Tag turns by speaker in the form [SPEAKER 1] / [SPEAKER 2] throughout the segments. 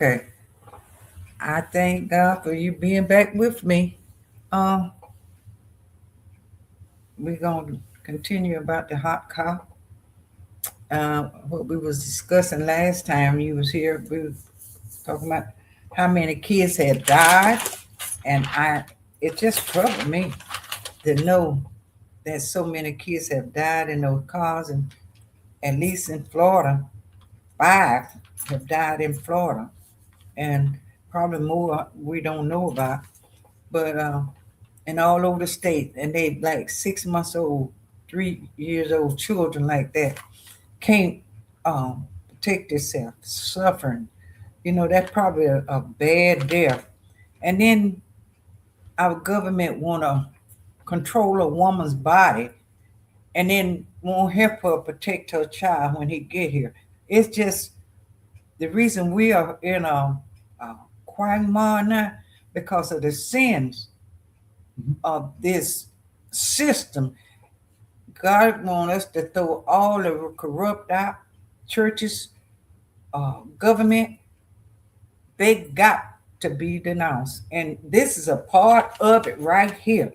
[SPEAKER 1] Okay. I thank God for you being back with me. Um, we're gonna continue about the hot car. What we was discussing last time you was here, we was talking about how many kids had died, and it just troubled me to know that so many kids have died in those cars, and at least in Florida, 5 have died in Florida, and probably more we don't know about. But and all over the state, and they like 6 months old, 3 years old children like that can't protect themselves, suffering. That's probably a bad death. And then our government want to control a woman's body, and then won't help her protect her child when he get here. It's just the reason we are in a quagmire now because of the sins of this system. God wants us to throw all the corrupt out. Churches, government, they got to be denounced. And this is a part of it right here.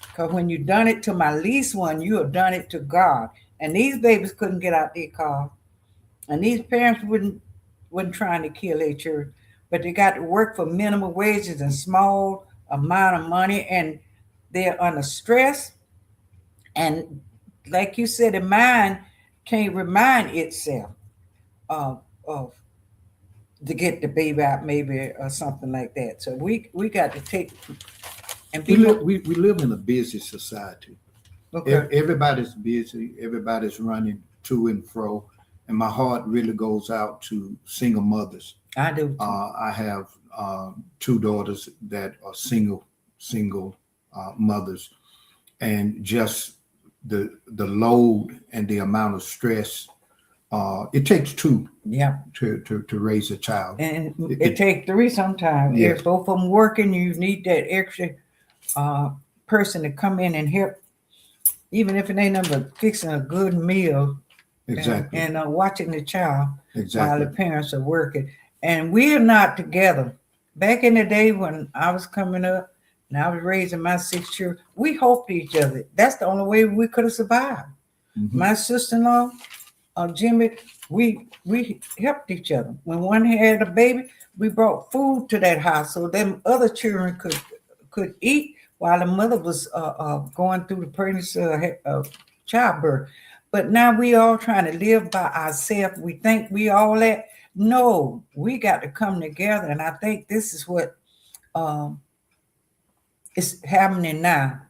[SPEAKER 1] Because when you done it to my least one, you have done it to God. And these babies couldn't get out their car. And these parents wasn't trying to kill their children. But they got to work for minimum wages and small amount of money. And they're under stress. And like you said, the mind can't remind itself of to get the baby out, maybe, or something like that. So we got to take and
[SPEAKER 2] We
[SPEAKER 1] be more.
[SPEAKER 2] live, we live in a busy society.
[SPEAKER 1] Okay.
[SPEAKER 2] Everybody's busy. Everybody's running to and fro. And my heart really goes out to single mothers.
[SPEAKER 1] I do too.
[SPEAKER 2] I have two daughters that are single mothers, and just the load and the amount of stress. It takes two
[SPEAKER 1] Yeah,
[SPEAKER 2] to raise a child.
[SPEAKER 1] and
[SPEAKER 2] It,
[SPEAKER 1] it
[SPEAKER 2] it
[SPEAKER 1] take three sometimes.
[SPEAKER 2] yeah,
[SPEAKER 1] If both of them working, you need that extra uh, person to come in and help, even if it ain't nothing but fixing a good meal
[SPEAKER 2] exactly,
[SPEAKER 1] and watching the child while the
[SPEAKER 2] exactly.
[SPEAKER 1] parents are working. And we're not together. Back in the day when I was coming up and I was raising my 6 children, we helped each other. That's the only way we could have survived.
[SPEAKER 2] Mhm.
[SPEAKER 1] My sister-in-law, Jimmy, we helped each other. When one had a baby, we brought food to that house so them other children could eat while the mother was going through the pregnancy childbirth. But now we all trying to live by ourselves. We think we all that. No, we got to come together, and I think this is what um, is happening now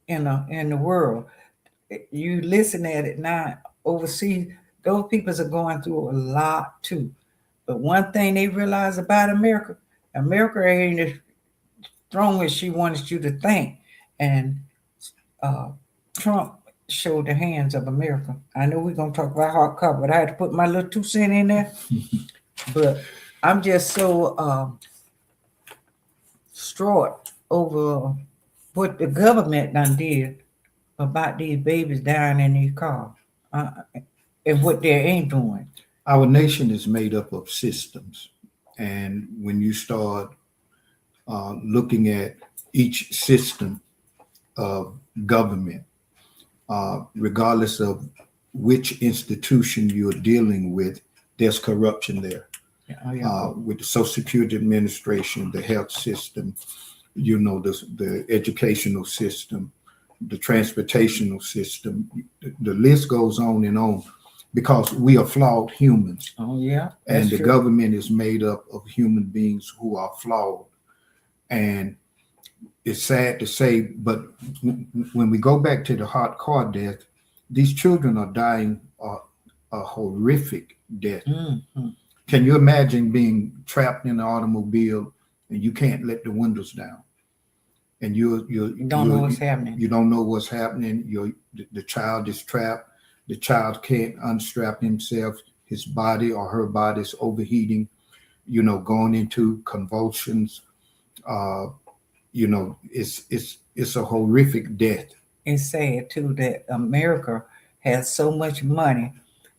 [SPEAKER 1] in the world. You listen at it now overseas, those peoples are going through a lot too. But one thing they realize about America, America ain't as strong as she wants you to think. And uh, Trump showed the hands of America. I know we're gonna talk about hard cover, but I had to put my little 2 cents in there. But I'm just so distraught over what the government done did about these babies dying in these cars, uh, and what they ain't doing.
[SPEAKER 2] Our nation is made up of systems, and when you start looking at each system of government, regardless of which institution you're dealing with, there's corruption there.
[SPEAKER 1] Oh, yeah.
[SPEAKER 2] With the Social Security Administration, the health system, the educational system, the transportational system, the list goes on because we are flawed humans.
[SPEAKER 1] Oh, yeah.
[SPEAKER 2] And
[SPEAKER 1] That's
[SPEAKER 2] the
[SPEAKER 1] true.
[SPEAKER 2] government is made up of human beings who are flawed. And it's sad to say, but when we go back to the hot car death, these children are dying a horrific death.
[SPEAKER 1] Mm-hmm.
[SPEAKER 2] Can you imagine being trapped in an automobile and you can't let the windows down, and
[SPEAKER 1] You don't know what's happening.
[SPEAKER 2] you don't know what's happening? The child is trapped. The child can't unstrap himself. His body or her body is overheating. Going into convulsions. It's a horrific death.
[SPEAKER 1] It's sad too that America has so much money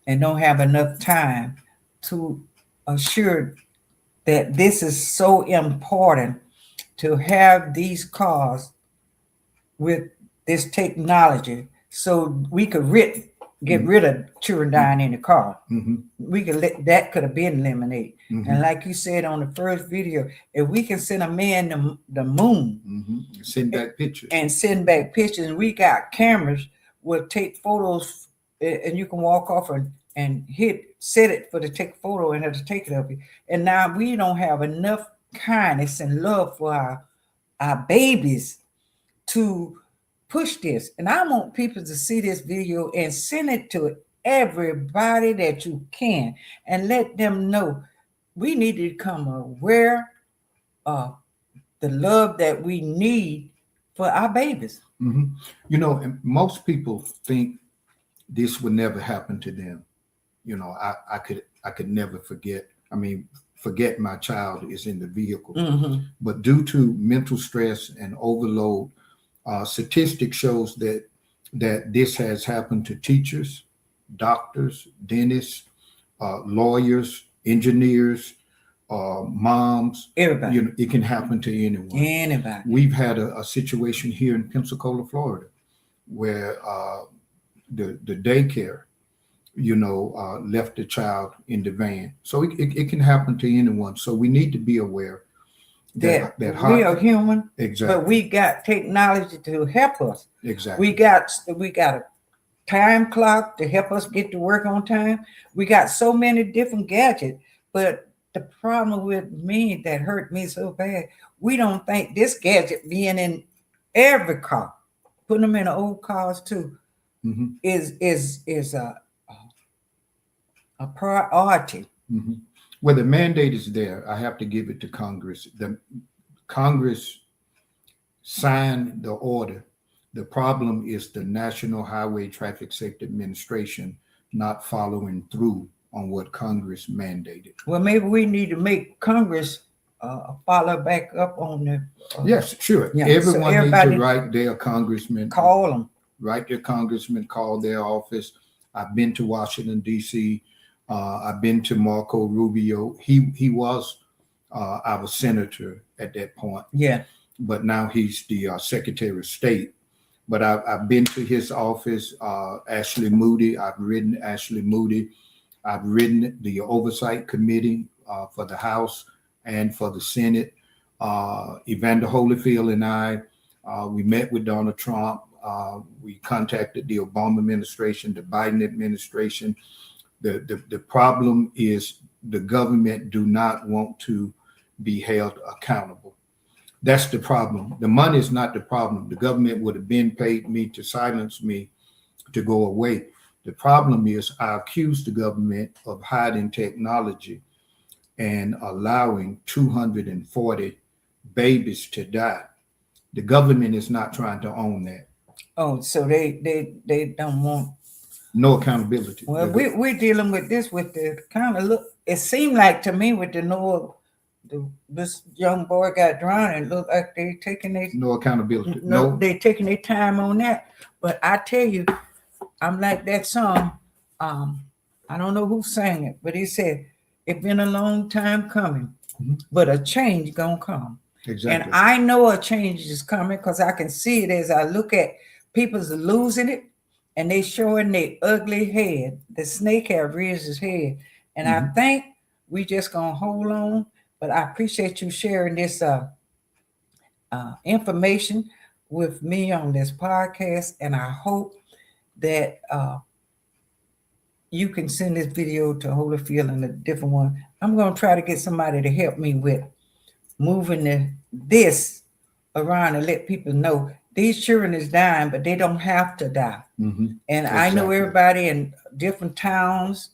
[SPEAKER 1] and don't have enough time to assure that this is so important to have these cars with this technology so we could get rid of children dying in the car. We could that could have been eliminated. And like you said on the first video, if we can send a man to the moon,
[SPEAKER 2] send back pictures,
[SPEAKER 1] and we got cameras will take photos, and you can walk off and set it for to take a photo and have to take it of you. And now we don't have enough kindness and love for our babies to push this. And I want people to see this video and send it to everybody that you can and let them know we need to become aware of the love that we need for our babies.
[SPEAKER 2] You know, and most people think this would never happen to them. You know, I could never forget. I mean, forget my child is in the vehicle. But due to mental stress and overload, statistics shows that this has happened to teachers, doctors, dentists, lawyers, engineers, moms.
[SPEAKER 1] Everybody.
[SPEAKER 2] You know, it can happen to anyone.
[SPEAKER 1] Anybody.
[SPEAKER 2] We've had a situation here in Pensacola, Florida, where the daycare, you know, left the child in the van. So it can happen to anyone. So we need to be aware that
[SPEAKER 1] we are human,
[SPEAKER 2] exactly,
[SPEAKER 1] but we got technology to help us.
[SPEAKER 2] Exactly.
[SPEAKER 1] We got a time clock to help us get to work on time. We got so many different gadgets, but the problem with me that hurt me so bad, we don't think this gadget being in every car, putting them in the old cars too, is a priority.
[SPEAKER 2] Well, the mandate is there. I have to give it to Congress. The Congress signed the order. The problem is the National Highway Traffic Safety Administration not following through on what Congress mandated.
[SPEAKER 1] Well, maybe we need to make Congress follow back up on the.
[SPEAKER 2] Yes, sure. Yeah. Everyone needs to write their congressman.
[SPEAKER 1] Call them.
[SPEAKER 2] Write their congressman, call their office. I've been to Washington, D.C. I've been to Marco Rubio. He was our senator at that point.
[SPEAKER 1] Yeah.
[SPEAKER 2] But now he's the Secretary of State. But I've been to his office, Ashley Moody. I've written Ashley Moody. I've written the Oversight Committee for the House and for the Senate. Evander Holyfield and I, we met with Donald Trump. We contacted the Obama administration, the Biden administration. The problem is the government do not want to be held accountable. That's the problem. The money is not the problem. The government would have been paid me to silence me to go away. The problem is I accuse the government of hiding technology and allowing 240 babies to die. The government is not trying to own that.
[SPEAKER 1] Oh, so they don't want
[SPEAKER 2] no accountability.
[SPEAKER 1] Well, we're dealing with this with the kind of look. It seemed like to me with this young boy got drowned and looked like they taking their
[SPEAKER 2] no accountability.
[SPEAKER 1] No, they taking their time on that. But I tell you, I'm like that song. I don't know who sang it, but he said it's been a long time coming, but a change gonna come. Exactly. And I know a change is coming because I can see it as I look at people's losing it. And they showing their ugly head. The snake have raised his head. And I think we just gonna hold on. But I appreciate you sharing this information with me on this podcast. And I hope that you can send this video to Holyfield and a different one. I'm gonna try to get somebody to help me with moving this around and let people know these children is dying, but they don't have to die. And exactly. I know everybody in different towns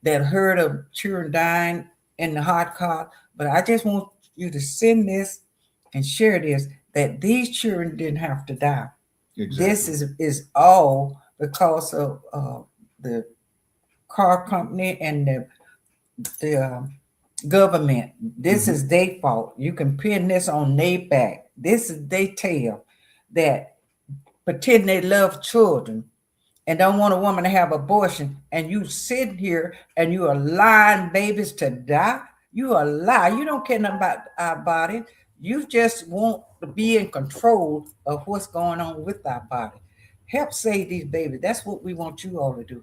[SPEAKER 1] that heard of children dying in the hot car, but I just want you to send this and share this, that these children didn't have to die. Exactly. This is all because of the car company and the government. This is their fault. You can pin this on their back. This is their tale. That pretend they love children and don't want a woman to have abortion, and you sit here and you are allowing babies to die. You a lie. You don't care nothing about our body. You just want to be in control of what's going on with our body. Help save these babies. That's what we want you all to do.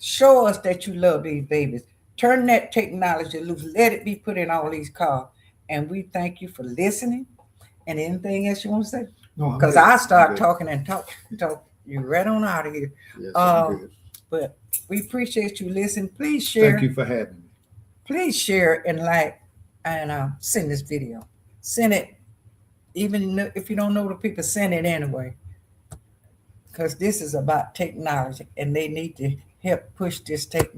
[SPEAKER 1] Show us that you love these babies. Turn that technology loose. Let it be put in all these cars. And we thank you for listening. And anything else you want to say?
[SPEAKER 2] No, I'm
[SPEAKER 1] Because
[SPEAKER 2] good.
[SPEAKER 1] I
[SPEAKER 2] I'm
[SPEAKER 1] start
[SPEAKER 2] good.
[SPEAKER 1] talking and talk you right on out of here.
[SPEAKER 2] Yes, I'm good.
[SPEAKER 1] But we appreciate you listening. Please share.
[SPEAKER 2] Thank you for having me.
[SPEAKER 1] Please share and like and send this video. Send it, even if you don't know the people, send it anyway. Because this is about technology and they need to help push this technology.